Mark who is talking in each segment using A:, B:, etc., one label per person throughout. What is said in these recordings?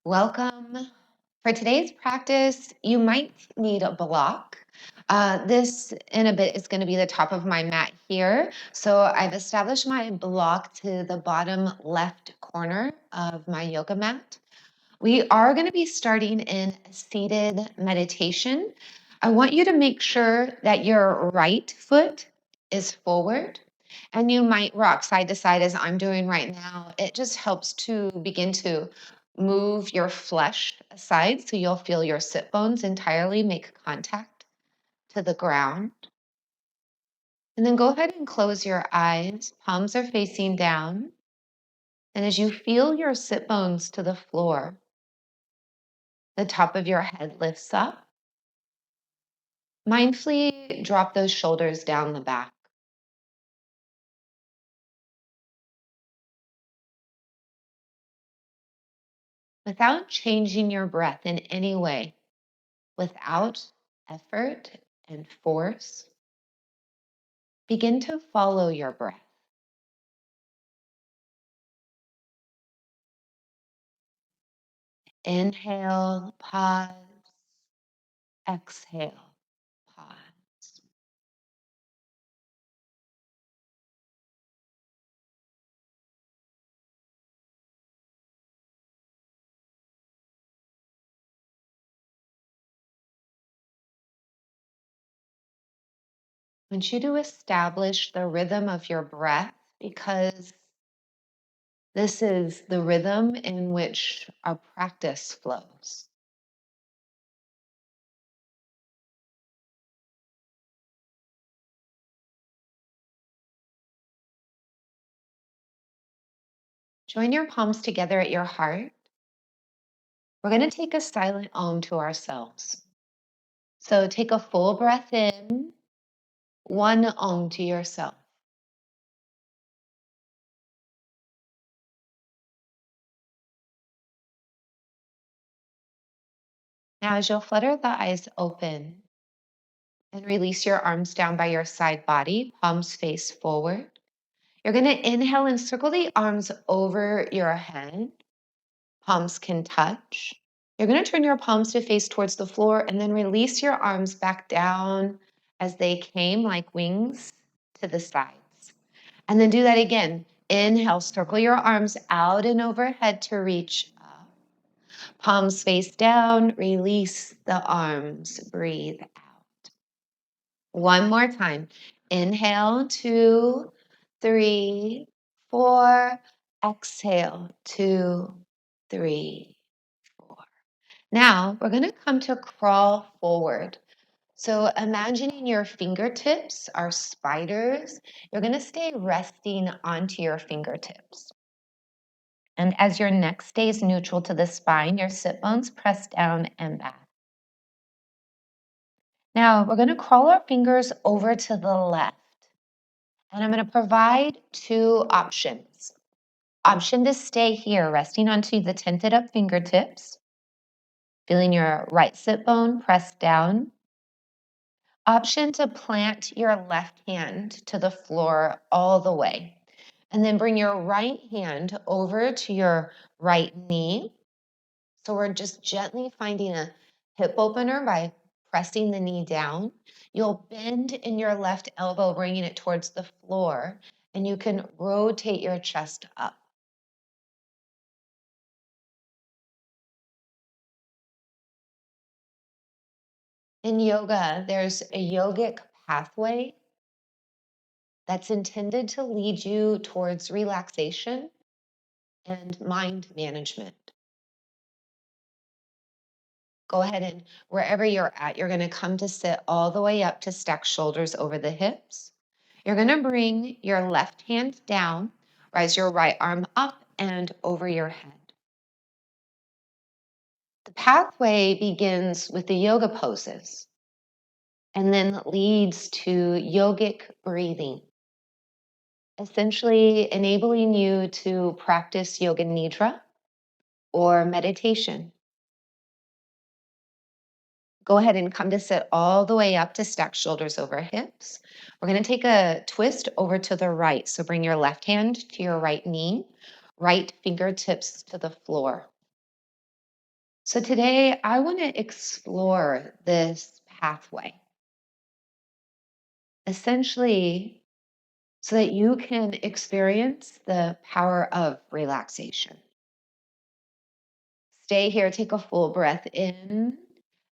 A: Welcome. For today's practice, you might need a block. This in a bit is going to be the top of my mat here. So I've established my block to the bottom left corner of my yoga mat. We are going to be starting in a seated meditation. I want you to make sure that your right foot is forward and you might rock side to side as I'm doing right now. It just helps to begin to move your flesh aside so you'll feel your sit bones entirely make contact to the ground. And then go ahead and close your eyes. Palms are facing down. And as you feel your sit bones to the floor, the top of your head lifts up. Mindfully drop those shoulders down the back. Without changing your breath in any way, without effort and force, begin to follow your breath. Inhale, pause, exhale, pause. I want you to establish the rhythm of your breath because this is the rhythm in which our practice flows. Join your palms together at your heart. We're going to take a silent om to ourselves. So take a full breath in, one om to yourself. Now, as you'll flutter the eyes open and release your arms down by your side body, palms face forward, you're going to inhale and circle the arms over your head. Palms can touch. You're going to turn your palms to face towards the floor and then release your arms back down as they came like wings to the sides. And then do that again. Inhale, circle your arms out and overhead to reach up. Palms face down, release the arms, breathe out. One more time. Inhale, 2, 3, 4. Exhale, 2, 3, 4. Now we're going to come to crawl forward. So imagining your fingertips are spiders, you're going to stay resting onto your fingertips. And as your neck stays neutral to the spine, your sit bones press down and back. Now we're going to crawl our fingers over to the left. And I'm going to provide two options. Option to stay here, resting onto the tented up fingertips, feeling your right sit bone press down. Option to plant your left hand to the floor all the way. And then bring your right hand over to your right knee. So we're just gently finding a hip opener by pressing the knee down. You'll bend in your left elbow, bringing it towards the floor, and you can rotate your chest up. In yoga, there's a yogic pathway that's intended to lead you towards relaxation and mind management. Go ahead and wherever you're at, you're going to come to sit all the way up to stack shoulders over the hips. You're going to bring your left hand down, rise your right arm up and over your head. The pathway begins with the yoga poses and then leads to yogic breathing, essentially enabling you to practice yoga nidra or meditation. Go ahead and come to sit all the way up to stack shoulders over hips. We're going to take a twist over to the right. So bring your left hand to your right knee, right fingertips to the floor. So today I want to explore this pathway essentially so that you can experience the power of relaxation. Stay here, take a full breath in,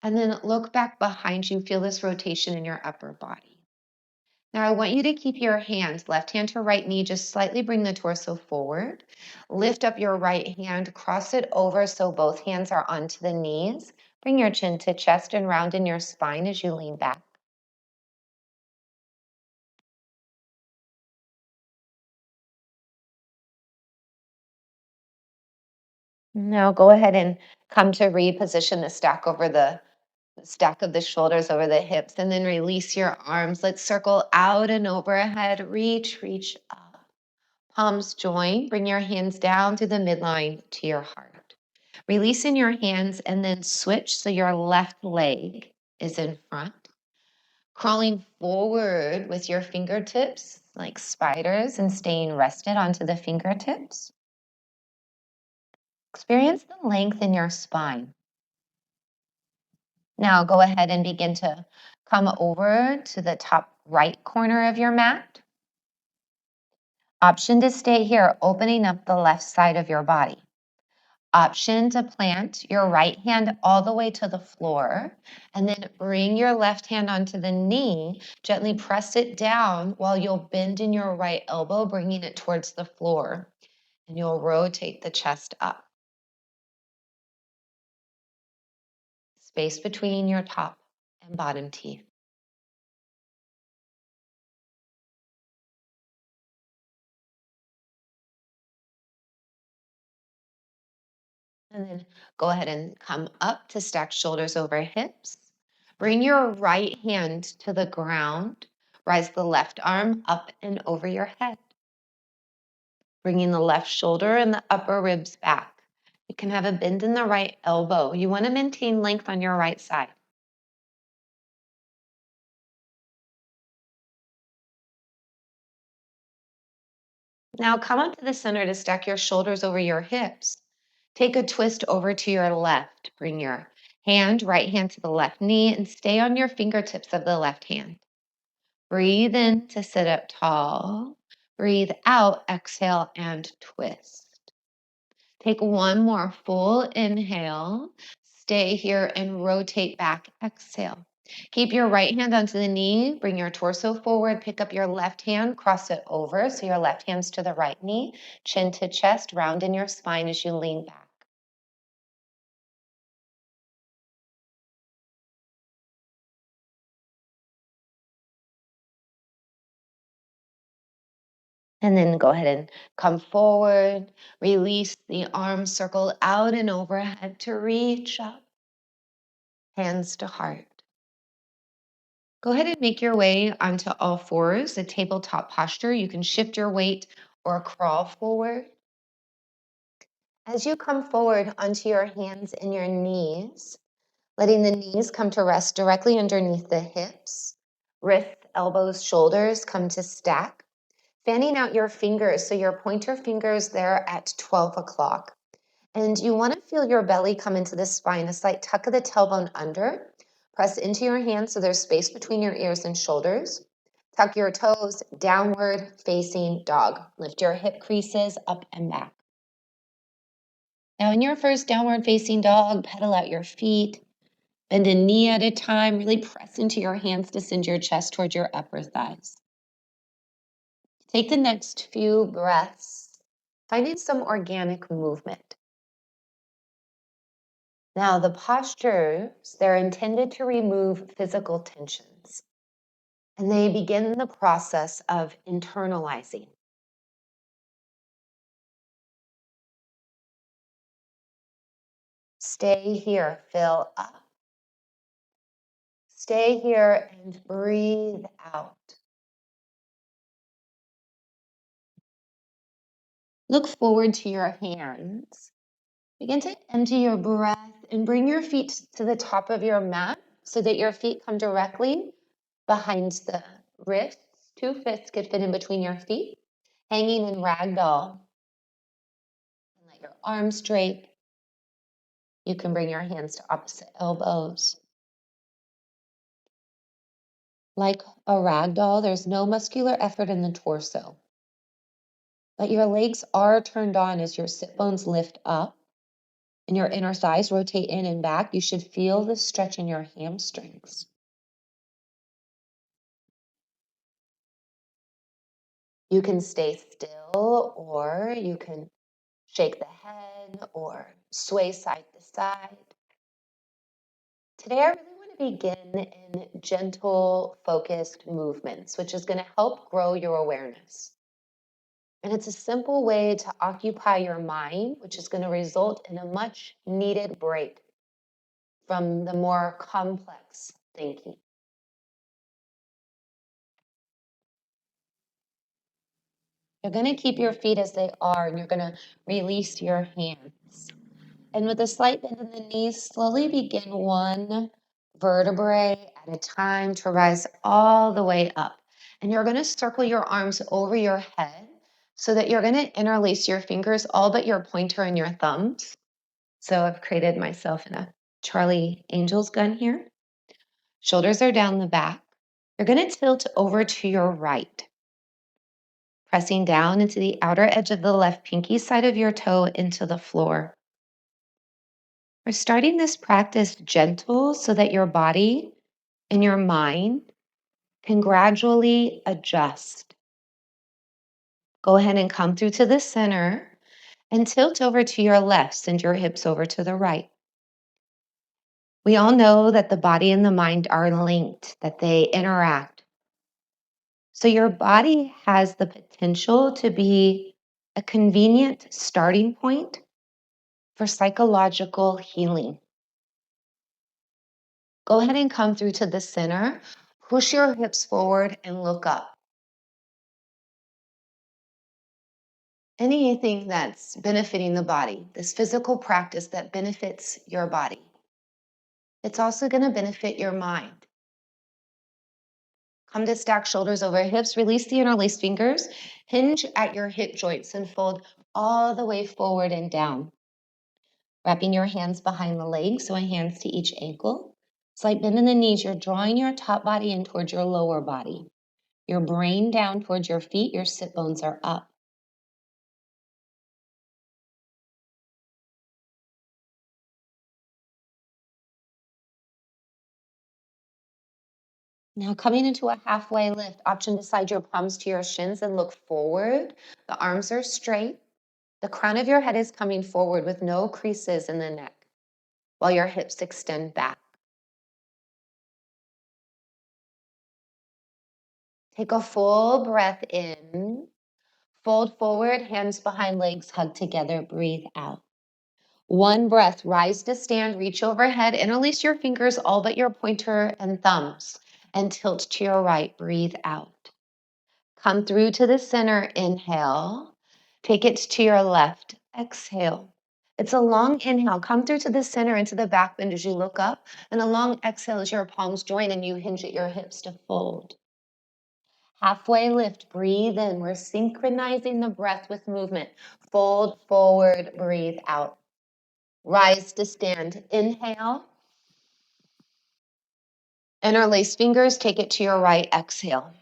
A: and then look back behind you. Feel this rotation in your upper body. Now, I want you to keep your hands, left hand to right knee, just slightly bring the torso forward. Lift up your right hand, cross it over so both hands are onto the knees. Bring your chin to chest and round in your spine as you lean back. Now go ahead and come to reposition the stack over the stack of the shoulders over the hips, and then release your arms. Let's circle out and overhead. Reach up. Palms join. Bring your hands down to the midline to your heart. Release in your hands and then switch so your left leg is in front. Crawling forward with your fingertips like spiders and staying rested onto the fingertips. Experience the length in your spine. Now go ahead and begin to come over to the top right corner of your mat. Option to stay here, opening up the left side of your body. Option to plant your right hand all the way to the floor and then bring your left hand onto the knee. Gently press it down while you'll bend in your right elbow, bringing it towards the floor. And you'll rotate the chest up. Space between your top and bottom teeth. And then go ahead and come up to stack shoulders over hips. Bring your right hand to the ground. Rise the left arm up and over your head. Bringing the left shoulder and the upper ribs back. You can have a bend in the right elbow. You want to maintain length on your right side. Now come up to the center to stack your shoulders over your hips. Take a twist over to your left. Bring your right hand to the left knee and stay on your fingertips of the left hand. Breathe in to sit up tall. Breathe out, exhale, and twist. Take one more full inhale. Stay here and rotate back. Exhale. Keep your right hand onto the knee. Bring your torso forward. Pick up your left hand. Cross it over. So your left hand's to the right knee. Chin to chest. Round in your spine as you lean back. And then go ahead and come forward. Release the arms. Circle out and overhead to reach up. Hands to heart. Go ahead and make your way onto all fours, a tabletop posture. You can shift your weight or crawl forward. As you come forward onto your hands and your knees, letting the knees come to rest directly underneath the hips, wrists, elbows, shoulders come to stack. Fanning out your fingers, so your pointer fingers there at 12 o'clock. And you want to feel your belly come into the spine, a slight tuck of the tailbone under. Press into your hands so there's space between your ears and shoulders. Tuck your toes, downward facing dog. Lift your hip creases up and back. Now in your first downward facing dog, pedal out your feet. Bend a knee at a time. Really press into your hands to send your chest towards your upper thighs. Take the next few breaths, finding some organic movement. Now, the postures, they're intended to remove physical tensions, and they begin the process of internalizing. Stay here, fill up. Stay here and breathe out. Look forward to your hands. Begin to empty your breath and bring your feet to the top of your mat so that your feet come directly behind the wrists. 2 fists could fit in between your feet, hanging in ragdoll. And let your arms drape. You can bring your hands to opposite elbows. Like a rag doll, there's no muscular effort in the torso, but your legs are turned on as your sit bones lift up and your inner thighs rotate in and back. You should feel the stretch in your hamstrings. You can stay still, or you can shake the head or sway side to side. Today, I really want to begin in gentle, focused movements, which is going to help grow your awareness. And it's a simple way to occupy your mind, which is going to result in a much needed break from the more complex thinking. You're going to keep your feet as they are, and you're going to release your hands. And with a slight bend in the knees, slowly begin one vertebrae at a time to rise all the way up. And you're going to circle your arms over your head so that you're going to interlace your fingers, all but your pointer and your thumbs. So I've created myself in a Charlie Angel's gun here. Shoulders are down the back. You're going to tilt over to your right, pressing down into the outer edge of the left pinky side of your toe into the floor. We're starting this practice gentle so that your body and your mind can gradually adjust. Go ahead and come through to the center and tilt over to your left. Send your hips over to the right. We all know that the body and the mind are linked, that they interact. So your body has the potential to be a convenient starting point for psychological healing. Go ahead and come through to the center. Push your hips forward and look up. Anything that's benefiting the body, this physical practice that benefits your body, it's also going to benefit your mind. Come to stack shoulders over hips, release the interlaced fingers, hinge at your hip joints and fold all the way forward and down. Wrapping your hands behind the legs, so hands to each ankle. Slight bend in the knees, you're drawing your top body in towards your lower body. Your brain down towards your feet, your sit bones are up. Now coming into a halfway lift, option to slide your palms to your shins and look forward. The arms are straight. The crown of your head is coming forward with no creases in the neck while your hips extend back. Take a full breath in. Fold forward, hands behind legs, hug together, breathe out. One breath, rise to stand, reach overhead, interlace your fingers, all but your pointer and thumbs, and tilt to your right, breathe out. Come through to the center, inhale. Take it to your left, exhale. It's a long inhale. Come through to the center into the back bend as you look up, and a long exhale as your palms join and you hinge at your hips to fold. Halfway lift, breathe in. We're synchronizing the breath with movement. Fold forward, breathe out. Rise to stand. Inhale. Interlace fingers, take it to your right, exhale.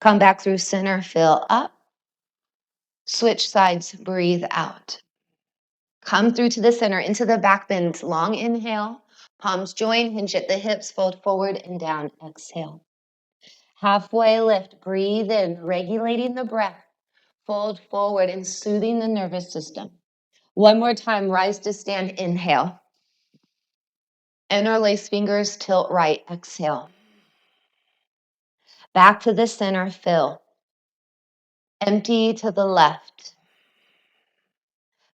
A: Come back through center, fill up. Switch sides, breathe out. Come through to the center, into the back bend. Long inhale. Palms join, hinge at the hips, fold forward and down, exhale. Halfway lift, breathe in, regulating the breath. Fold forward and soothing the nervous system. One more time, rise to stand, inhale. Interlace fingers, tilt right, exhale. Back to the center, fill. Empty to the left.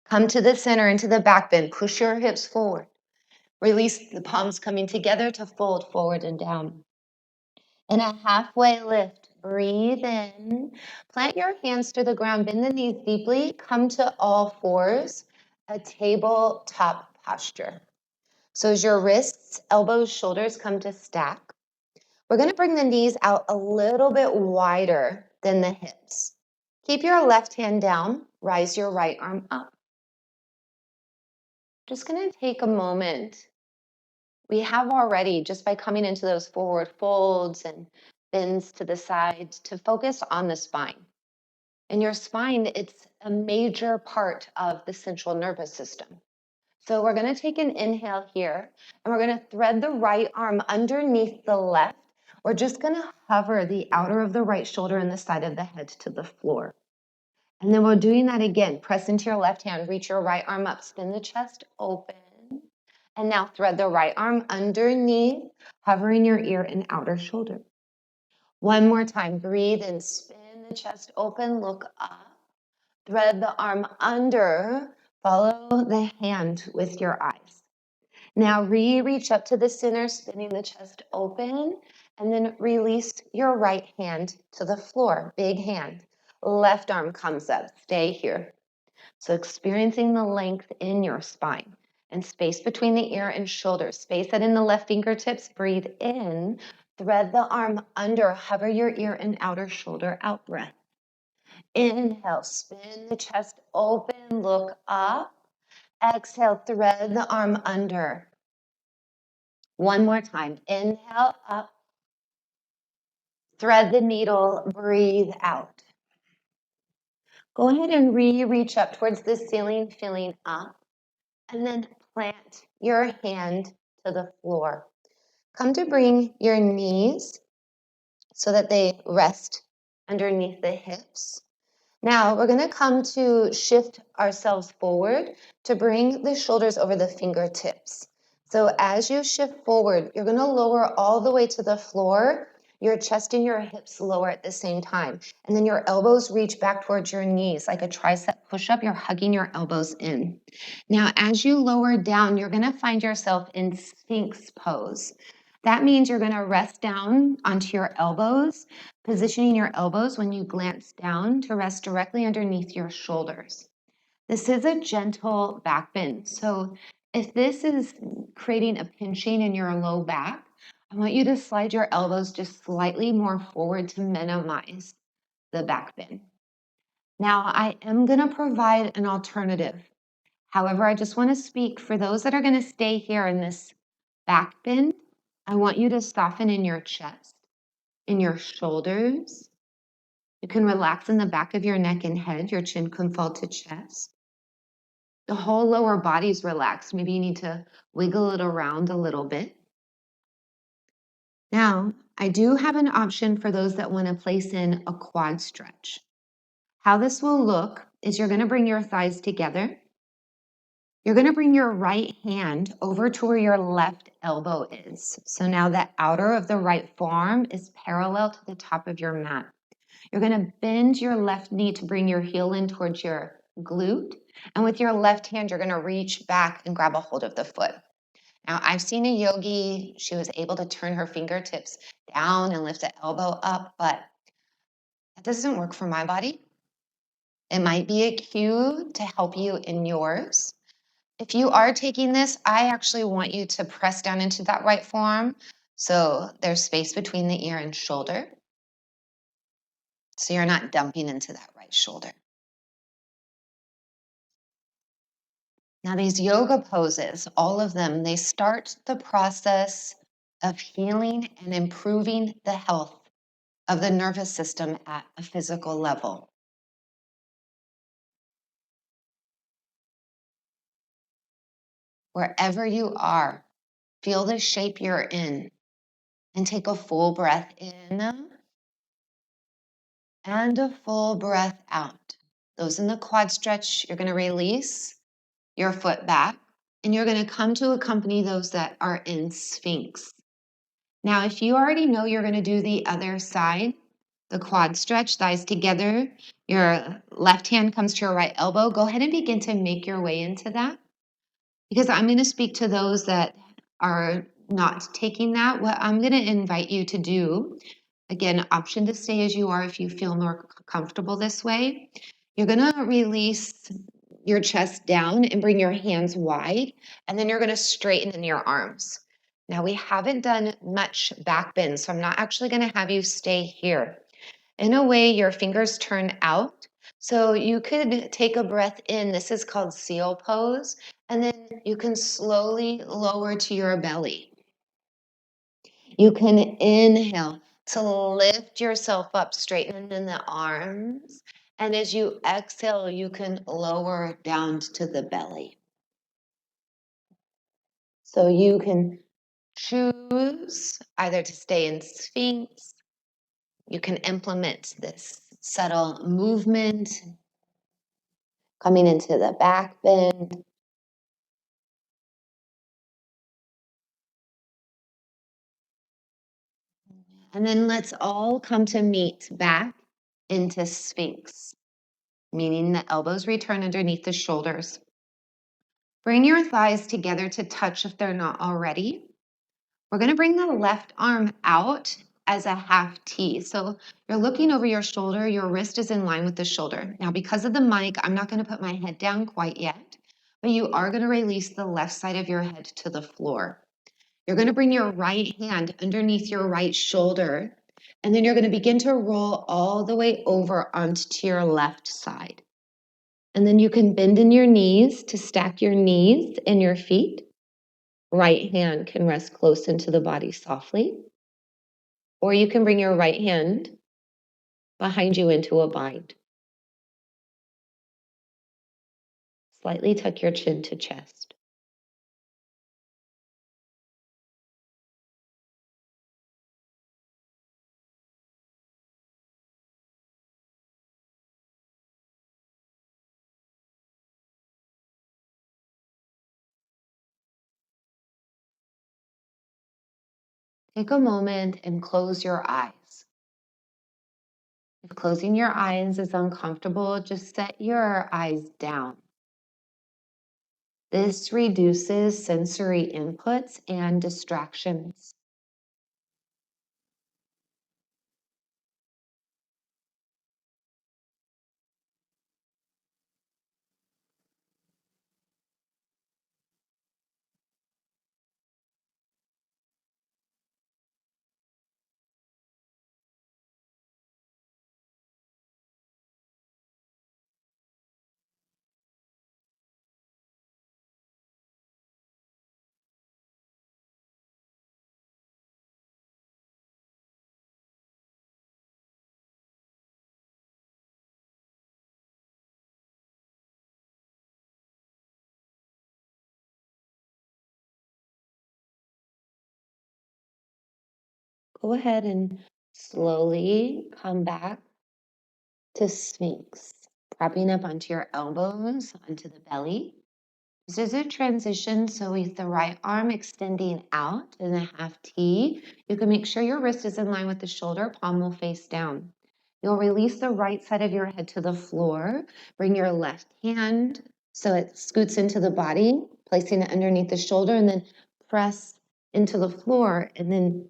A: Come to the center, into the back bend. Push your hips forward. Release the palms coming together to fold forward and down. In a halfway lift, breathe in. Plant your hands to the ground, bend the knees deeply. Come to all fours, a tabletop posture. So as your wrists, elbows, shoulders come to stack, we're going to bring the knees out a little bit wider than the hips. Keep your left hand down, rise your right arm up. just going to take a moment. We have already, just by coming into those forward folds and bends to the sides, to focus on the spine. And your spine, it's a major part of the central nervous system. So we're going to take an inhale here, and we're going to thread the right arm underneath the left. We're just going to hover the outer of the right shoulder and the side of the head to the floor. And then we're doing that again. Press into your left hand, reach your right arm up, spin the chest open. And now thread the right arm underneath, hovering your ear and outer shoulder. One more time, breathe and spin the chest open, look up. Thread the arm under, follow the hand with your eyes. Now reach up to the center, spinning the chest open, and then release your right hand to the floor, big hand. Left arm comes up, stay here. So experiencing the length in your spine and space between the ear and shoulder. Space that in the left fingertips, breathe in, thread the arm under, hover your ear and outer shoulder out, breath. Inhale, spin the chest open, look up. Exhale, thread the arm under. One more time, inhale, up. Thread the needle, breathe out. Go ahead and reach up towards the ceiling, feeling up, and then plant your hand to the floor. Come to bring your knees so that they rest underneath the hips. Now we're going to come to shift ourselves forward to bring the shoulders over the fingertips. So as you shift forward, you're going to lower all the way to the floor, your chest and your hips lower at the same time. And then your elbows reach back towards your knees like a tricep push-up. You're hugging your elbows in. Now, as you lower down, you're going to find yourself in Sphinx pose. That means you're going to rest down onto your elbows, positioning your elbows when you glance down to rest directly underneath your shoulders. This is a gentle back bend. So if this is creating a pinching in your low back, I want you to slide your elbows just slightly more forward to minimize the back bend. Now, I am going to provide an alternative. However, I just want to speak for those that are going to stay here in this back bend. I want you to soften in your chest, in your shoulders. You can relax in the back of your neck and head. Your chin can fall to chest. The whole lower body's relaxed. Maybe you need to wiggle it around a little bit. Now, I do have an option for those that want to place in a quad stretch. How this will look is you're going to bring your thighs together. You're going to bring your right hand over to where your left elbow is. So now the outer of the right forearm is parallel to the top of your mat. You're going to bend your left knee to bring your heel in towards your glute. And with your left hand, you're going to reach back and grab a hold of the foot. Now, I've seen a yogi, she was able to turn her fingertips down and lift the elbow up, but that doesn't work for my body. It might be a cue to help you in yours. If you are taking this, I actually want you to press down into that right forearm so there's space between the ear and shoulder. So you're not dumping into that right shoulder. Now, these yoga poses, all of them, they start the process of healing and improving the health of the nervous system at a physical level. Wherever you are, feel the shape you're in and take a full breath in and a full breath out. Those in the quad stretch, you're going to release your foot back and you're going to come to accompany those that are in Sphinx. Now, if you already know you're going to do the other side, the quad stretch, thighs together, your left hand comes to your right elbow, go ahead and begin to make your way into that. Because I'm going to speak to those that are not taking that. What I'm going to invite you to do, again, option to stay as you are if you feel more comfortable this way. You're going to release your chest down and bring your hands wide, and then you're going to straighten in your arms. Now, we haven't done much back bend, so I'm not actually going to have you stay here. In a way, your fingers turn out So you could take a breath in. This is called seal pose. And then you can slowly lower to your belly. You can inhale to lift yourself up, straighten in the arms. And as you exhale, you can lower down to the belly. So you can choose either to stay in Sphinx. You can implement this subtle movement, coming into the back bend. And then let's all come to meet back into Sphinx, meaning the elbows return underneath the shoulders. Bring your thighs together to touch if they're not already. We're going to bring the left arm out as a half T. So you're looking over your shoulder, your wrist is in line with the shoulder. Now, because of the mic, I'm not going to put my head down quite yet, but you are going to release the left side of your head to the floor. You're going to bring your right hand underneath your right shoulder, and then you're going to begin to roll all the way over onto your left side. And then you can bend in your knees to stack your knees and your feet. Right hand can rest close into the body softly. Or you can bring your right hand behind you into a bind. Slightly tuck your chin to chest. Take a moment and close your eyes. If closing your eyes is uncomfortable, just set your eyes down. This reduces sensory inputs and distractions. Go ahead and slowly come back to Sphinx, propping up onto your elbows, onto the belly. This is a transition, so with the right arm extending out in a half T, you can make sure your wrist is in line with the shoulder, palm will face down. You'll release the right side of your head to the floor. Bring your left hand so it scoots into the body, placing it underneath the shoulder, and then press into the floor. And then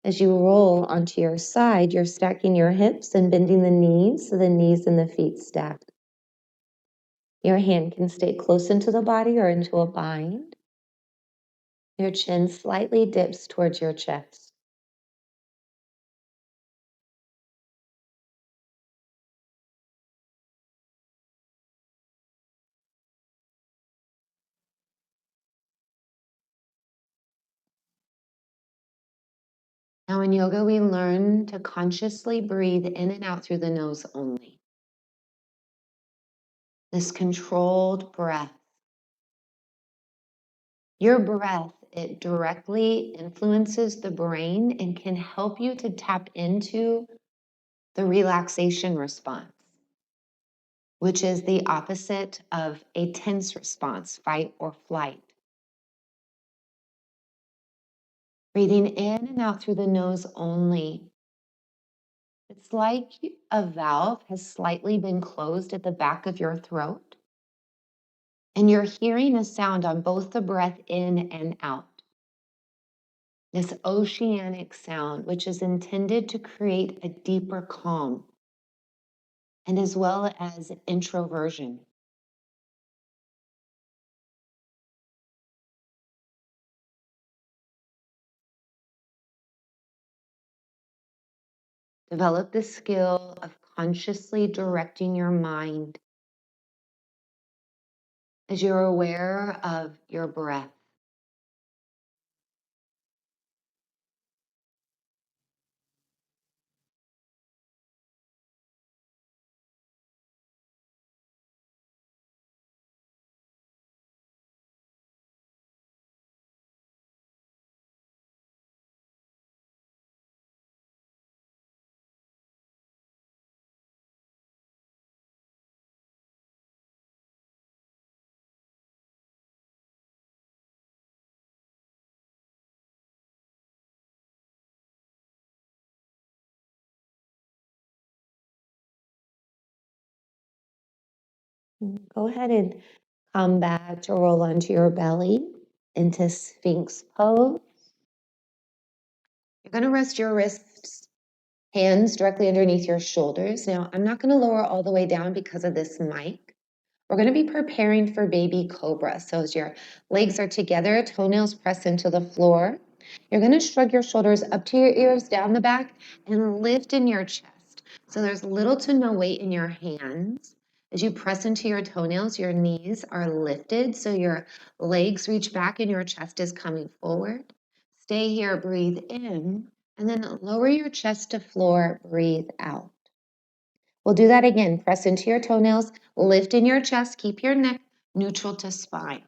A: as you roll onto your side, you're stacking your hips and bending the knees so the knees and the feet stack. Your hand can stay close into the body or into a bind. Your chin slightly dips towards your chest. Now, in yoga, we learn to consciously breathe in and out through the nose only. This controlled breath. Your breath, it directly influences the brain and can help you to tap into the relaxation response, which is the opposite of a tense response, fight or flight. Breathing in and out through the nose only. It's like a valve has slightly been closed at the back of your throat, and you're hearing a sound on both the breath in and out. This oceanic sound, which is intended to create a deeper calm, and as well as introversion. Develop the skill of consciously directing your mind as you're aware of your breath. Go ahead and come back to roll onto your belly into Sphinx pose. You're going to rest your wrists, hands directly underneath your shoulders. Now, I'm not going to lower all the way down because of this mic. We're going to be preparing for baby cobra. So as your legs are together, toenails press into the floor. You're going to shrug your shoulders up to your ears, down the back, and lift in your chest. So there's little to no weight in your hands. As you press into your toenails, your knees are lifted. So your legs reach back and your chest is coming forward. Stay here, breathe in, and then lower your chest to floor, breathe out. We'll do that again. Press into your toenails, lift in your chest, keep your neck neutral to spine.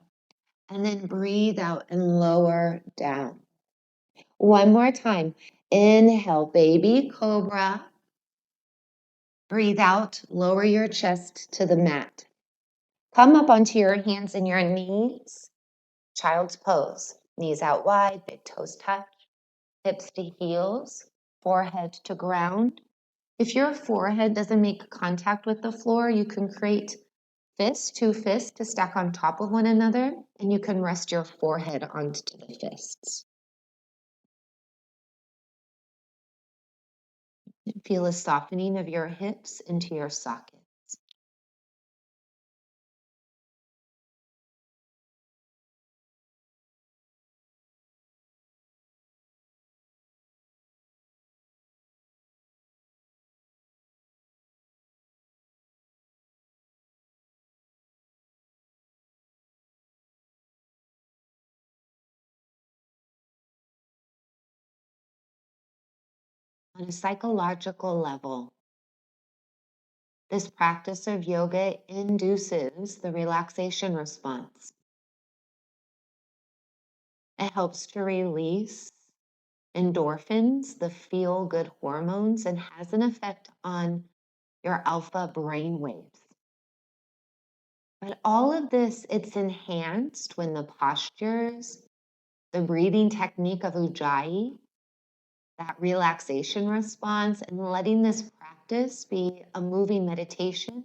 A: And then breathe out and lower down. One more time. Inhale, baby cobra. Breathe out, lower your chest to the mat. Come up onto your hands and your knees. Child's pose. Knees out wide, big toes touch, hips to heels, forehead to ground. If your forehead doesn't make contact with the floor, you can create two fists to stack on top of one another, and you can rest your forehead onto the fists. Feel a softening of your hips into your sockets. On a psychological level, this practice of yoga induces the relaxation response. It helps to release endorphins, the feel-good hormones, and has an effect on your alpha brain waves. But all of this, it's enhanced when the postures, the breathing technique of Ujjayi, that relaxation response, and letting this practice be a moving meditation.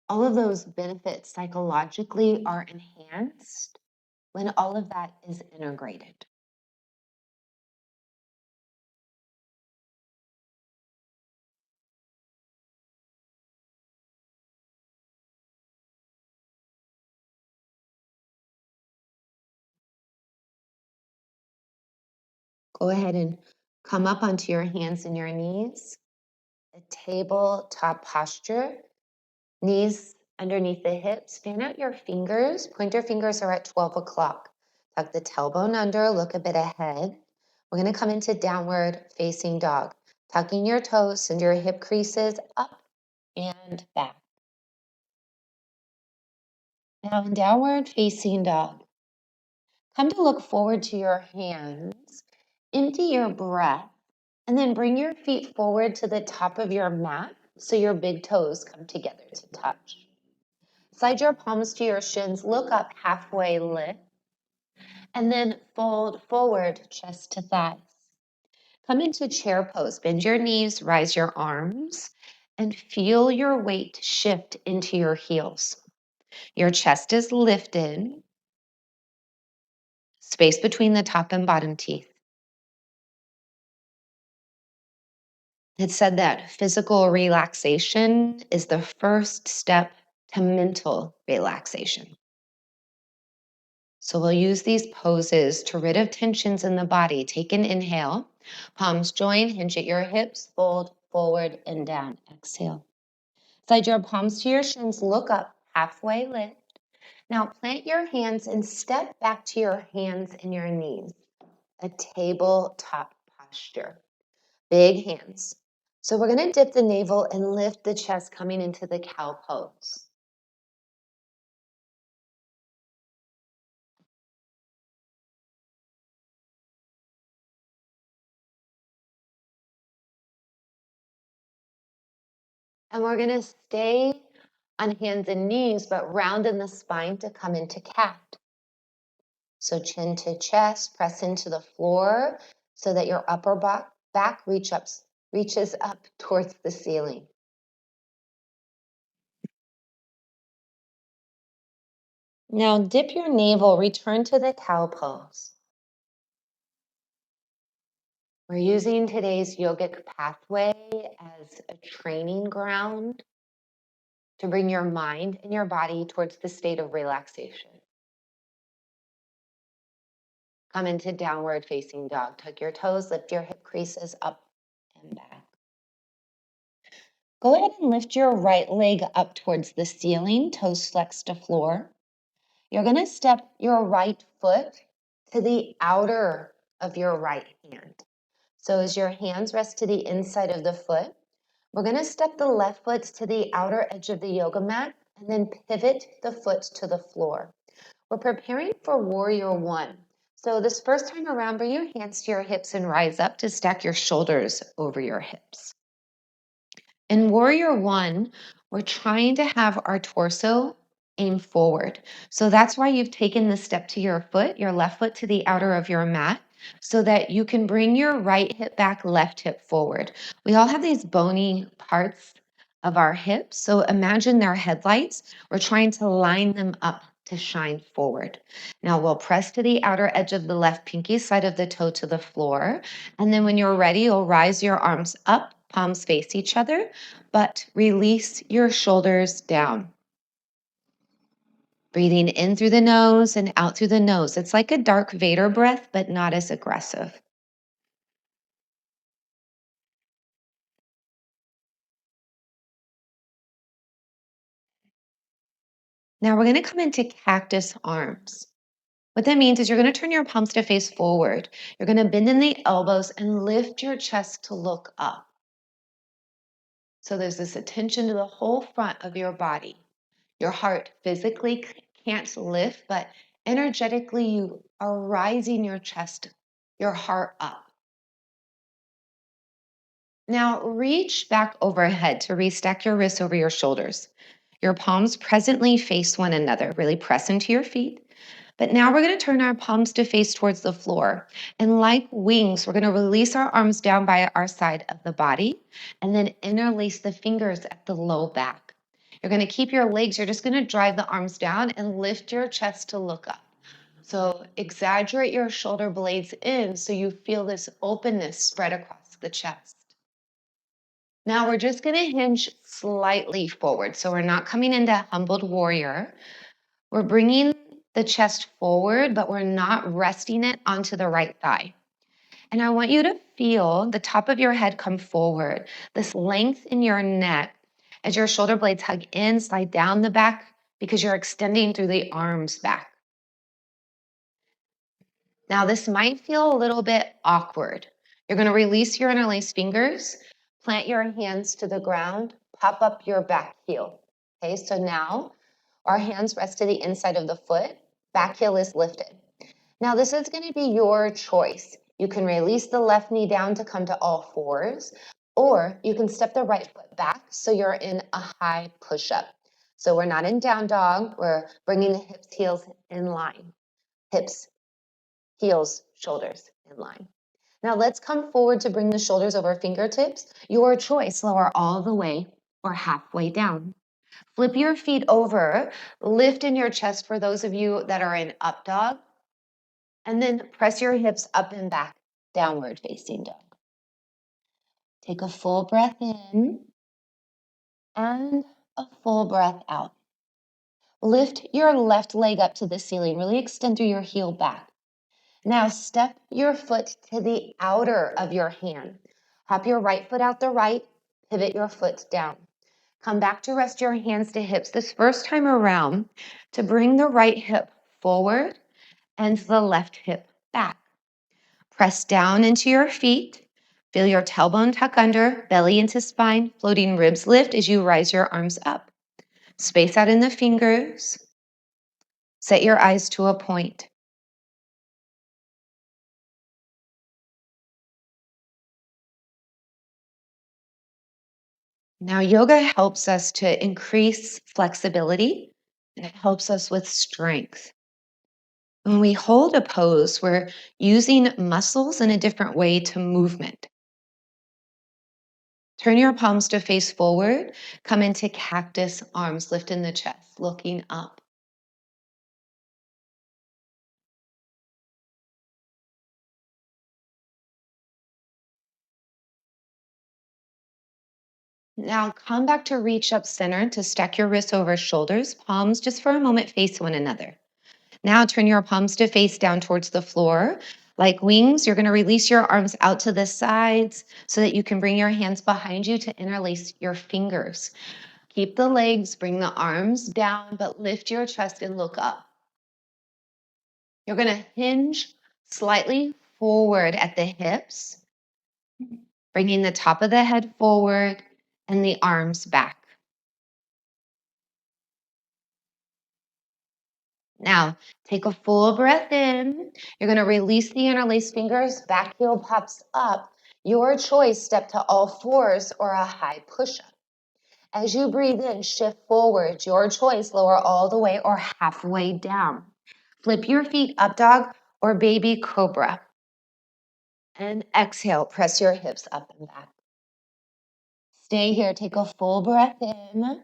A: All of those benefits psychologically are enhanced when all of that is integrated. Go ahead and come up onto your hands and your knees, a tabletop posture, knees underneath the hips. Fan out your fingers. Pointer fingers are at 12 o'clock. Tuck the tailbone under, look a bit ahead. We're going to come into downward facing dog. Tucking your toes, send your hip creases up and back. Now in downward facing dog, come to look forward to your hands. Empty your breath and then bring your feet forward to the top of your mat so your big toes come together to touch. Slide your palms to your shins, look up halfway lift, and then fold forward, chest to thighs. Come into chair pose, bend your knees, rise your arms, and feel your weight shift into your heels. Your chest is lifted, space between the top and bottom teeth. It's said that physical relaxation is the first step to mental relaxation. So we'll use these poses to rid of tensions in the body. Take an inhale. Palms join, hinge at your hips, fold forward and down. Exhale. Slide your palms to your shins, look up, halfway lift. Now plant your hands and step back to your hands and your knees. A tabletop posture. Big hands. So we're going to dip the navel and lift the chest coming into the cow pose. And we're going to stay on hands and knees, but round in the spine to come into cat. So chin to chest, press into the floor so that your upper back reaches up towards the ceiling. Now dip your navel, return to the cow pose. We're using today's yogic pathway as a training ground to bring your mind and your body towards the state of relaxation. Come into downward facing dog. Tuck your toes, lift your hip creases up and back. Go ahead and lift your right leg up towards the ceiling, toes flexed to floor. You're going to step your right foot to the outer of your right hand. So as your hands rest to the inside of the foot, we're going to step the left foot to the outer edge of the yoga mat and then pivot the foot to the floor. We're preparing for warrior one. So this first time around, bring your hands to your hips and rise up to stack your shoulders over your hips. In warrior one, we're trying to have our torso aim forward. So that's why you've taken the step to your foot, your left foot to the outer of your mat, so that you can bring your right hip back, left hip forward. We all have these bony parts of our hips. So imagine they're headlights. We're trying to line them up to shine forward. Now we'll press to the outer edge of the left pinky side of the toe to the floor. And then when you're ready, you'll rise your arms up, palms face each other, but release your shoulders down. Breathing in through the nose and out through the nose. It's like a Darth Vader breath, but not as aggressive. Now we're going to come into cactus arms. What that means is you're going to turn your palms to face forward. You're going to bend in the elbows and lift your chest to look up. So there's this attention to the whole front of your body. Your heart physically can't lift, but energetically you are rising your chest, your heart up. Now reach back overhead to restack your wrists over your shoulders. Your palms presently face one another. Really press into your feet. But now we're going to turn our palms to face towards the floor. And like wings, we're going to release our arms down by our side of the body and then interlace the fingers at the low back. You're going to keep your legs. You're just going to drive the arms down and lift your chest to look up. So exaggerate your shoulder blades in so you feel this openness spread across the chest. Now we're just going to hinge slightly forward. So we're not coming into humbled warrior. We're bringing the chest forward, but we're not resting it onto the right thigh. And I want you to feel the top of your head come forward, this length in your neck as your shoulder blades hug in, slide down the back because you're extending through the arms back. Now this might feel a little bit awkward. You're going to release your interlaced fingers, plant your hands to the ground, pop up your back heel. Okay, so now our hands rest to the inside of the foot, back heel is lifted. Now this is going to be your choice. You can release the left knee down to come to all fours, or you can step the right foot back so you're in a high push-up. So we're not in down dog, we're bringing the hips, heels in line. Hips, heels, shoulders in line. Now let's come forward to bring the shoulders over fingertips. Your choice, lower all the way or halfway down. Flip your feet over, lift in your chest for those of you that are in up dog, and then press your hips up and back, downward facing dog. Take a full breath in and a full breath out. Lift your left leg up to the ceiling, really extend through your heel back. Now step your foot to the outer of your hand. Hop your right foot out the right, pivot your foot down. Come back to rest your hands to hips this first time around to bring the right hip forward and the left hip back. Press down into your feet. Feel your tailbone tuck under, belly into spine, floating ribs lift as you rise your arms up. Space out in the fingers. Set your eyes to a point. Now, yoga helps us to increase flexibility and it helps us with strength. When we hold a pose, we're using muscles in a different way to movement. Turn your palms to face forward. Come into cactus, arms lift in the chest, looking up. Now come back to reach up center to stack your wrists over shoulders, palms just for a moment face one another. Now turn your palms to face down towards the floor. Like wings, you're going to release your arms out to the sides so that you can bring your hands behind you to interlace your fingers. Keep the legs, bring the arms down, but lift your chest and look up. You're going to hinge slightly forward at the hips, bringing the top of the head forward and the arms back. Now, take a full breath in. You're going to release the interlaced fingers, back heel pops up. Your choice, step to all fours or a high push-up. As you breathe in, shift forward. Your choice, lower all the way or halfway down. Flip your feet, up dog or baby cobra. And exhale, press your hips up and back. Stay here, take a full breath in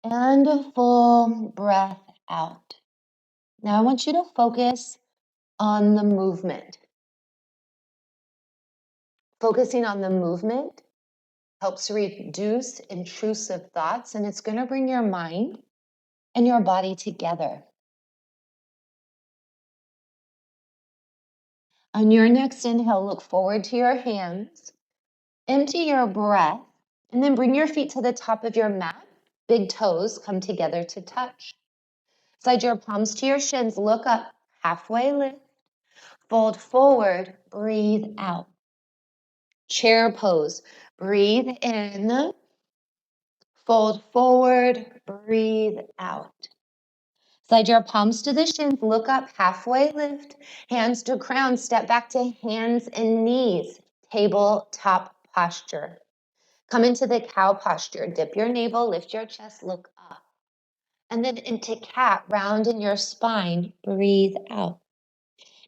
A: and a full breath out. Now I want you to focus on the movement. Focusing on the movement helps reduce intrusive thoughts, and it's going to bring your mind and your body together. On your next inhale, look forward to your hands, empty your breath, and then bring your feet to the top of your mat. Big toes come together to touch. Slide your palms to your shins, look up, halfway lift, fold forward, breathe out. Chair pose, breathe in, fold forward, breathe out. Slide your palms to the shins, look up, halfway lift, hands to crown, step back to hands and knees, tabletop posture. Come into the cow posture, dip your navel, lift your chest, look up. And then into cat, round in your spine, breathe out.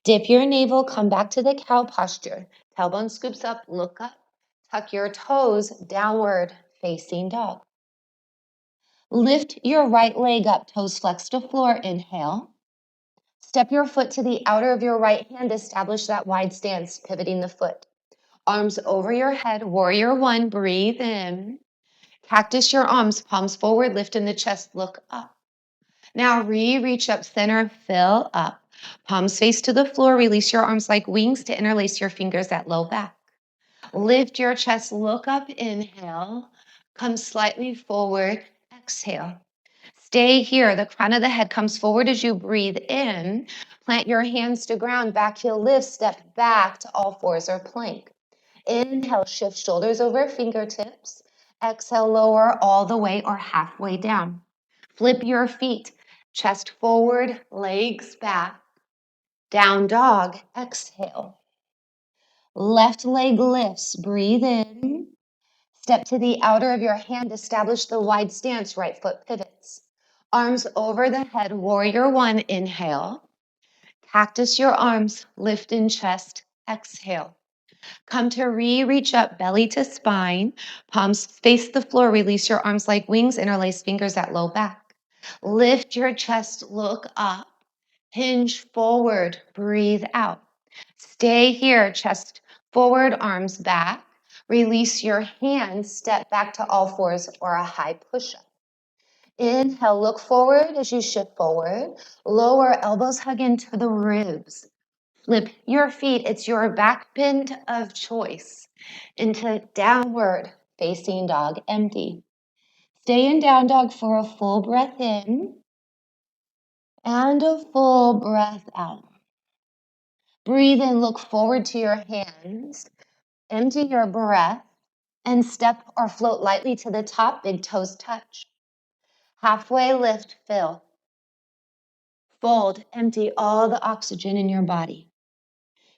A: Dip your navel, come back to the cow posture. Tailbone scoops up, look up. Tuck your toes, downward facing dog. Lift your right leg up, toes flex to floor, inhale. Step your foot to the outer of your right hand, establish that wide stance, pivoting the foot. Arms over your head, warrior one, breathe in. Cactus your arms, palms forward, lift in the chest, look up. Now reach up center, fill up. Palms face to the floor, release your arms like wings to interlace your fingers at low back. Lift your chest, look up, inhale. Come slightly forward, exhale. Stay here. The crown of the head comes forward as you breathe in. Plant your hands to ground, back heel lift, step back to all fours or plank. Inhale, shift shoulders over fingertips. Exhale, lower all the way or halfway down. Flip your feet, chest forward, legs back. Down dog, exhale. Left leg lifts, breathe in. Step to the outer of your hand, establish the wide stance, right foot pivots. Arms over the head, warrior one, inhale. Cactus your arms, lift in chest, exhale. Come to reach up, belly to spine. Palms face the floor, release your arms like wings, interlace fingers at low back. Lift your chest, look up. Hinge forward, breathe out. Stay here, chest forward, arms back. Release your hands, step back to all fours or a high push-up. Inhale, look forward as you shift forward. Lower elbows hug into the ribs. Flip your feet. It's your back bend of choice into downward facing dog, empty. Stay in down dog for a full breath in and a full breath out. Breathe in, look forward to your hands. Empty your breath and step or float lightly to the top, big toes touch. Halfway lift, fill. Fold, empty all the oxygen in your body.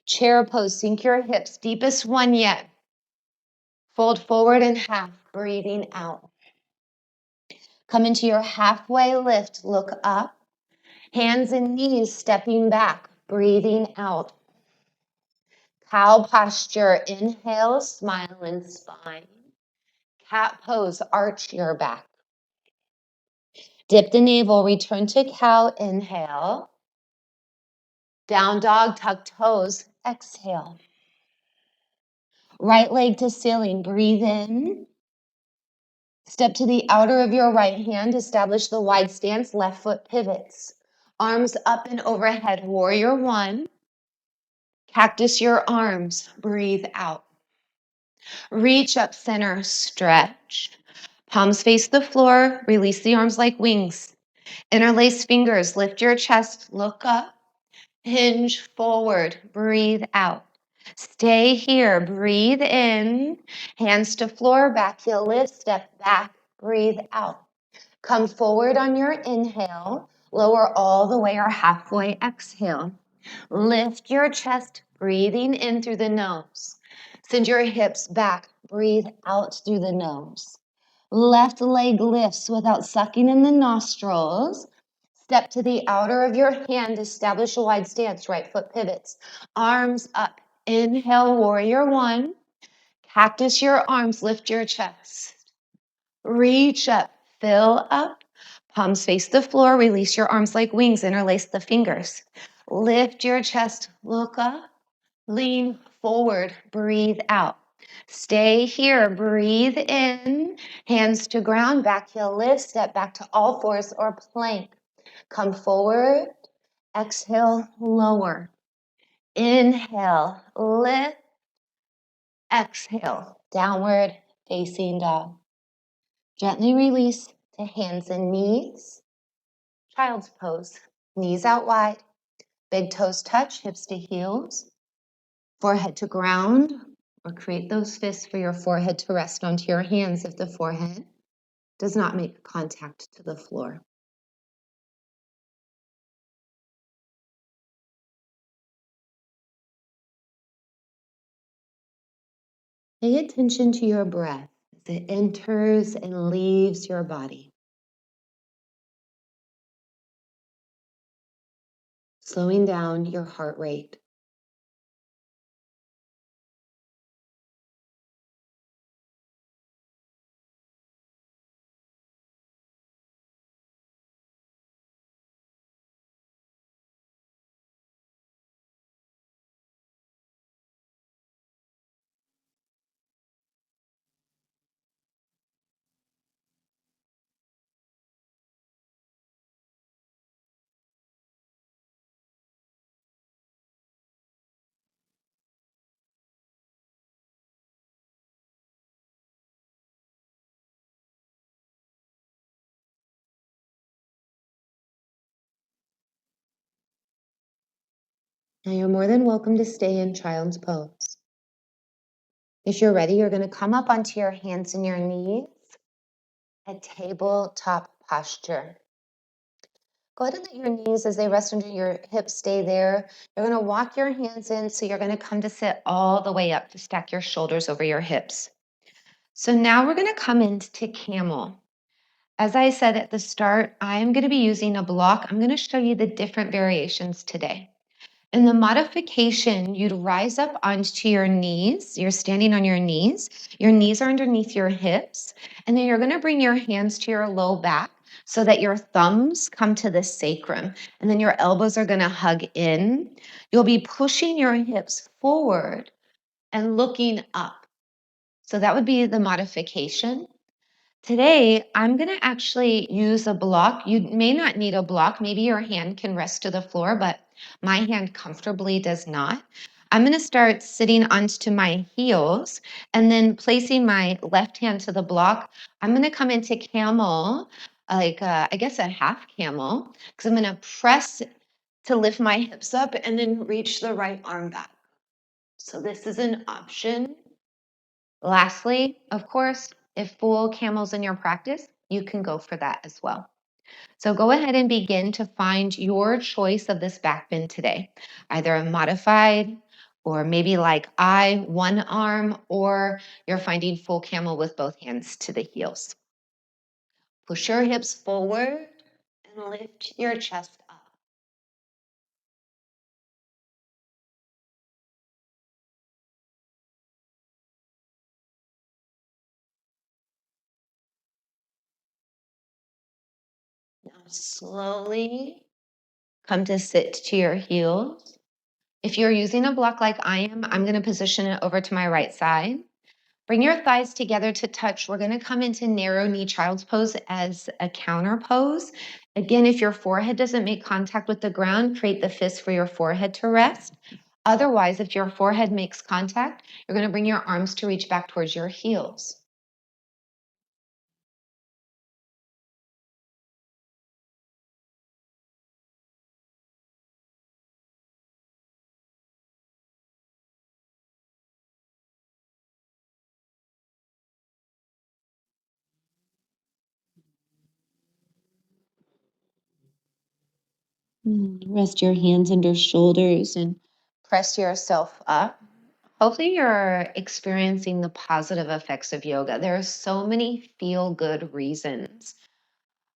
A: Chair pose, sink your hips, deepest one yet. Fold forward in half, breathing out. Come into your halfway lift, look up. Hands and knees stepping back, breathing out. Cow posture, inhale, smile and spine. Cat pose, arch your back. Dip the navel, return to cow, inhale. Down dog, tuck toes, exhale. Right leg to ceiling, breathe in. Step to the outer of your right hand, establish the wide stance, left foot pivots. Arms up and overhead, warrior one. Cactus your arms, breathe out. Reach up center, stretch. Palms face the floor, release the arms like wings. Interlace fingers, lift your chest, look up. Hinge forward, breathe out. Stay here, breathe in. Hands to floor, back heel lift, step back, breathe out. Come forward on your inhale, lower all the way or halfway exhale. Lift your chest, breathing in through the nose. Send your hips back, breathe out through the nose. Left leg lifts without sucking in the nostrils. Step to the outer of your hand, establish a wide stance, right foot pivots. Arms up, inhale, warrior one. Cactus your arms, lift your chest. Reach up, fill up. Palms face the floor, release your arms like wings, interlace the fingers. Lift your chest, look up, lean forward, breathe out. Stay here, breathe in, hands to ground, back heel lift, step back to all fours or plank. Come forward, exhale, lower. Inhale, lift, exhale, downward facing dog. Gently release to hands and knees. Child's pose, knees out wide, big toes touch, hips to heels, forehead to ground, or create those fists for your forehead to rest onto your hands if the forehead does not make contact to the floor. Pay attention to your breath as it enters and leaves your body. Slowing down your heart rate. Now you're more than welcome to stay in child's pose. If you're ready, you're going to come up onto your hands and your knees, a tabletop posture. Go ahead and let your knees, as they rest under your hips, stay there. You're going to walk your hands in, so you're going to come to sit all the way up to stack your shoulders over your hips. So now we're going to come into camel. As I said at the start, I'm going to be using a block. I'm going to show you the different variations today. In the modification, you'd rise up onto your knees. You're standing on your knees. Your knees are underneath your hips. And then you're going to bring your hands to your low back so that your thumbs come to the sacrum. And then your elbows are going to hug in. You'll be pushing your hips forward and looking up. So that would be the modification. Today, I'm going to actually use a block. You may not need a block. Maybe your hand can rest to the floor, but my hand comfortably does not. I'm going to start sitting onto my heels and then placing my left hand to the block. I'm going to come into camel, like I guess a half camel, because I'm going to press to lift my hips up and then reach the right arm back. So this is an option. Lastly, of course, if full camel's in your practice, you can go for that as well. So go ahead and begin to find your choice of this back bend today, either a modified or maybe like one arm, or you're finding full camel with both hands to the heels. Push your hips forward and lift your chest up. Now slowly come to sit to your heels. If you're using a block like I am, I'm going to position it over to my right side. Bring your thighs together to touch. We're going to come into narrow knee child's pose as a counter pose. Again, if your forehead doesn't make contact with the ground, create the fist for your forehead to rest. Otherwise, if your forehead makes contact, you're going to bring your arms to reach back towards your heels. Rest your hands under shoulders and press yourself up. Hopefully, you're experiencing the positive effects of yoga. There are so many feel good reasons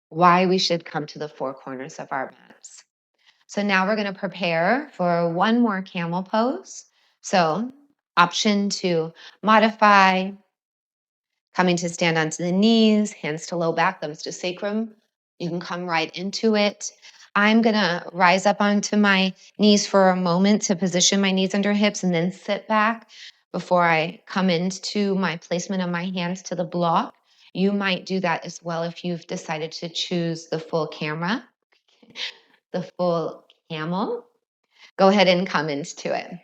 A: why we should come to the four corners of our mats. So now we're going to prepare for one more camel pose. So, option to modify, coming to stand onto the knees, hands to low back, thumbs to sacrum. You can come right into it. I'm going to rise up onto my knees for a moment to position my knees under hips and then sit back before I come into my placement of my hands to the block. You might do that as well if you've decided to choose the full camera, the full camel. Go ahead and come into it.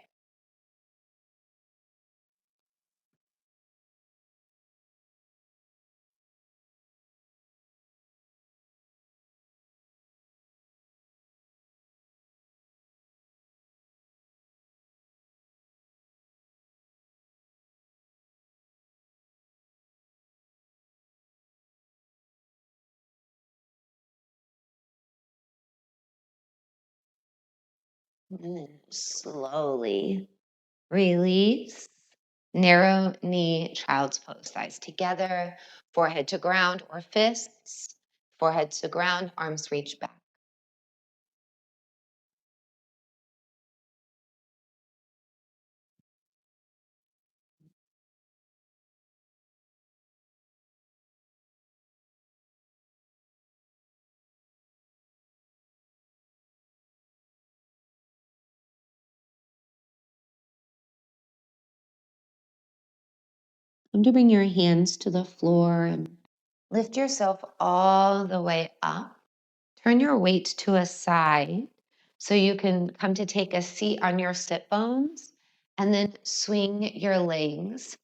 A: And then slowly release. Narrow knee, child's pose, thighs together, forehead to ground or fists, forehead to ground, arms reach back. Come to bring your hands to the floor and lift yourself all the way up. Turn your weight to a side so you can come to take a seat on your sit bones and then swing your legs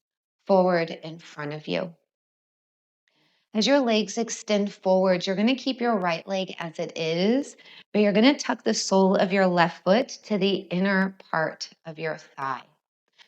A: forward in front of you. As your legs extend forward, you're going to keep your right leg as it is, but you're going to tuck the sole of your left foot to the inner part of your thigh.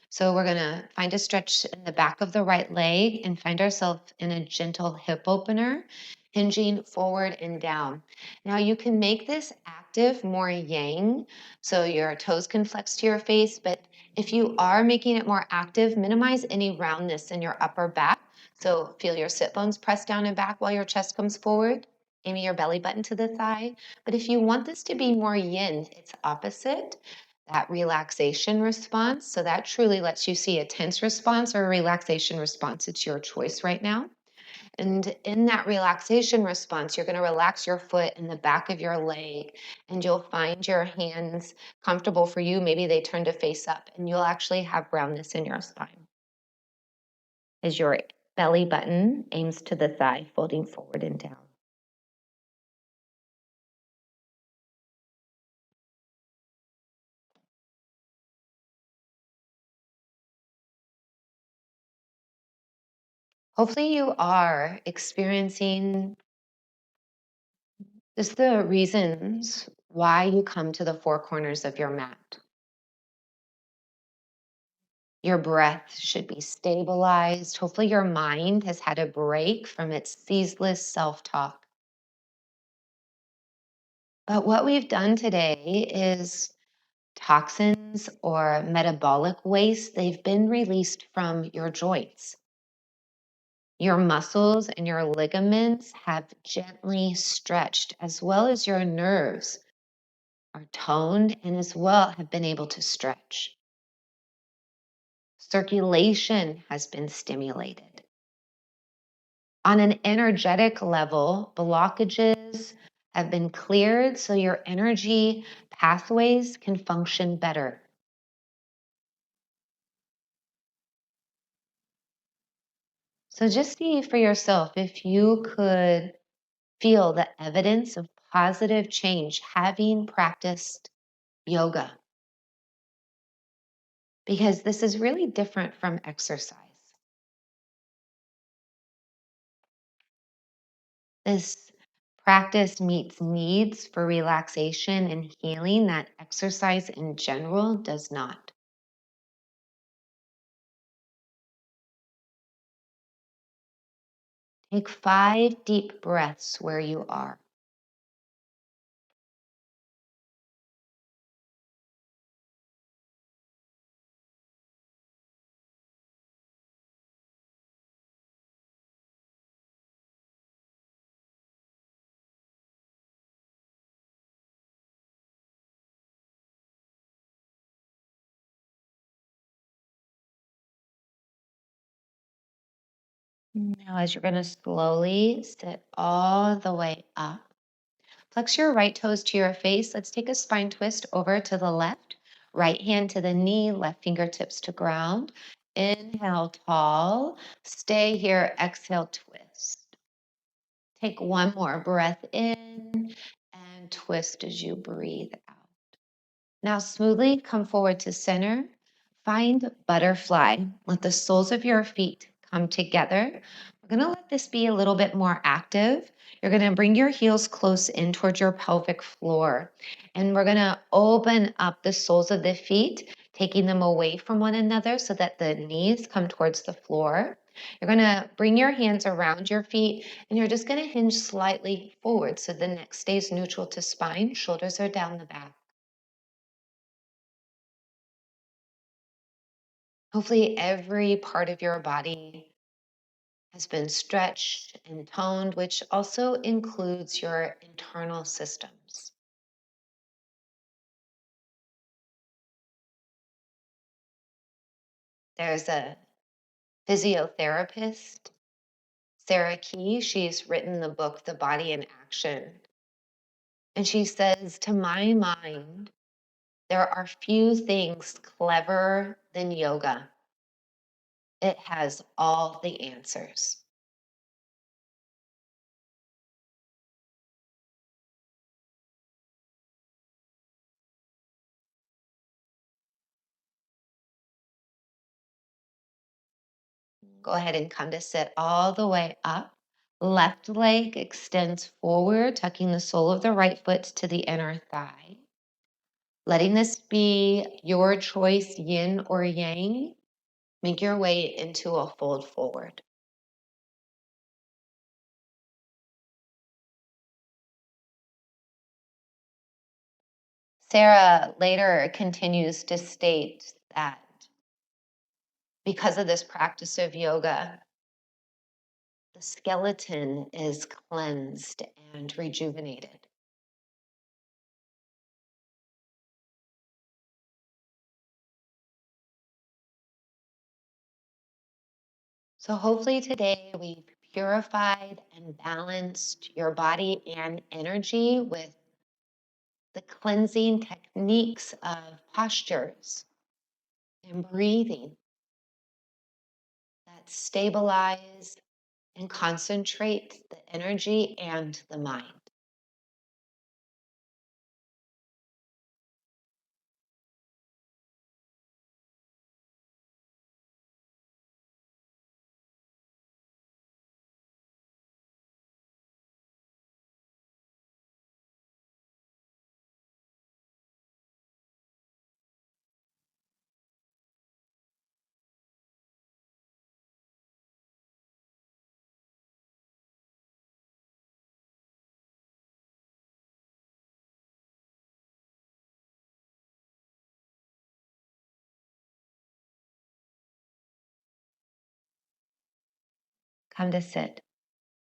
A: So we're going to find a stretch in the back of the right leg and find ourselves in a gentle hip opener, hinging forward and down. Now you can make this active, more yang, so your toes can flex to your face, but if you are making it more active, minimize any roundness in your upper back. So feel your sit bones press down and back while your chest comes forward, aiming your belly button to the thigh. But if you want this to be more yin, it's opposite, that relaxation response. So that truly lets you see a tense response or a relaxation response. It's your choice right now. And in that relaxation response, you're going to relax your foot in the back of your leg, and you'll find your hands comfortable for you. Maybe they turn to face up, and you'll actually have roundness in your spine as you're Belly button aims to the thigh, folding forward and down. Hopefully you are experiencing just the reasons why you come to the four corners of your mat. Your breath should be stabilized. Hopefully your mind has had a break from its ceaseless self-talk. But what we've done today is toxins or metabolic waste, they've been released from your joints. Your muscles and your ligaments have gently stretched, as well as your nerves are toned and as well have been able to stretch. Circulation has been stimulated. On an energetic level, blockages have been cleared so your energy pathways can function better. So just see for yourself if you could feel the evidence of positive change having practiced yoga, because this is really different from exercise. This practice meets needs for relaxation and healing that exercise in general does not. Take 5 deep breaths where you are. Now, as you're going to slowly sit all the way up, flex your right toes to your face. Let's take a spine twist over to the left. Right hand to the knee, left fingertips to ground. Inhale, tall. Stay here. Exhale, twist. Take one more breath in and twist as you breathe out. Now smoothly come forward to center. Find butterfly. Let the soles of your feet come together. We're going to let this be a little bit more active. You're going to bring your heels close in towards your pelvic floor. And we're going to open up the soles of the feet, taking them away from one another so that the knees come towards the floor. You're going to bring your hands around your feet and you're just going to hinge slightly forward so the neck stays neutral to spine. Shoulders are down the back. Hopefully every part of your body has been stretched and toned, which also includes your internal systems. There's a physiotherapist, Sarah Key. She's written the book, The Body in Action. And she says, to my mind, there are few things cleverer than yoga. It has all the answers. Go ahead and come to sit all the way up. Left leg extends forward, tucking the sole of the right foot to the inner thigh. Letting this be your choice, yin or yang. Make your way into a fold forward. Sarah later continues to state that because of this practice of yoga, the skeleton is cleansed and rejuvenated. So hopefully today we've purified and balanced your body and energy with the cleansing techniques of postures and breathing that that stabilize and concentrate the energy and the mind. Come to sit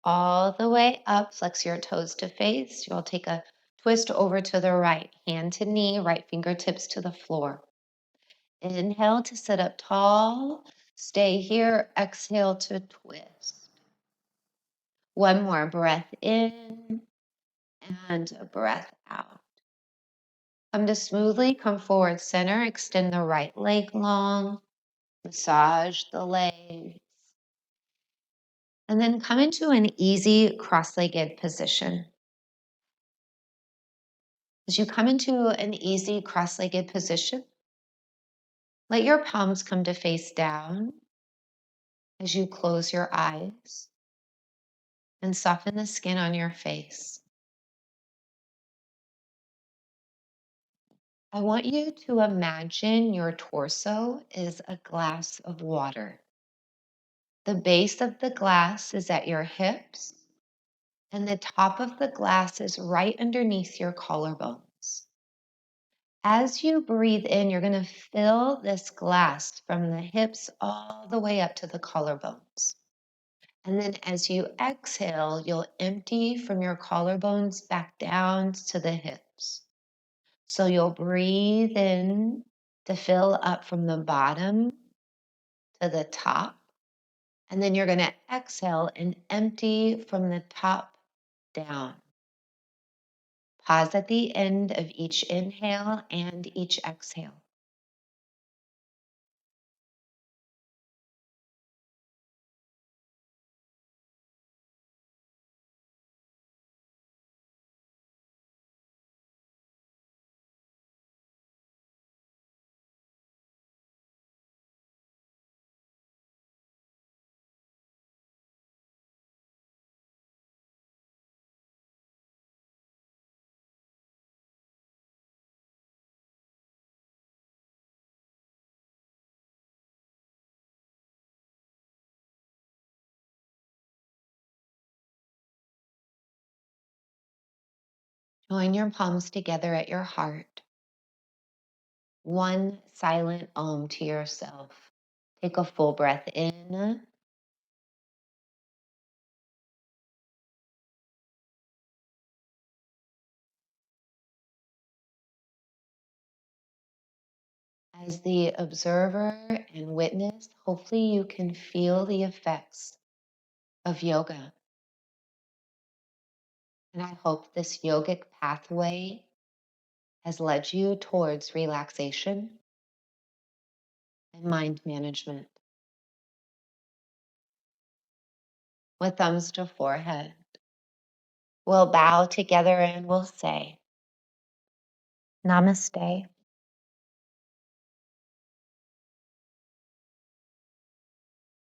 A: all the way up. Flex your toes to face. You'll take a twist over to the right, hand to knee, right fingertips to the floor. Inhale to sit up tall. Stay here. Exhale to twist. One more breath in and a breath out. Come to smoothly come forward center. Extend the right leg long. Massage the legs. And then come into an easy cross-legged position. As you come into an easy cross-legged position, let your palms come to face down as you close your eyes and soften the skin on your face. I want you to imagine your torso is a glass of water. The base of the glass is at your hips, and the top of the glass is right underneath your collarbones. As you breathe in, you're going to fill this glass from the hips all the way up to the collarbones. And then as you exhale, you'll empty from your collarbones back down to the hips. So you'll breathe in to fill up from the bottom to the top. And then you're going to exhale and empty from the top down. Pause at the end of each inhale and each exhale. Join your palms together at your heart. One silent Om to yourself. Take a full breath in. As the observer and witness, hopefully you can feel the effects of yoga. And I hope this yogic pathway has led you towards relaxation and mind management. With thumbs to forehead, we'll bow together and we'll say, Namaste.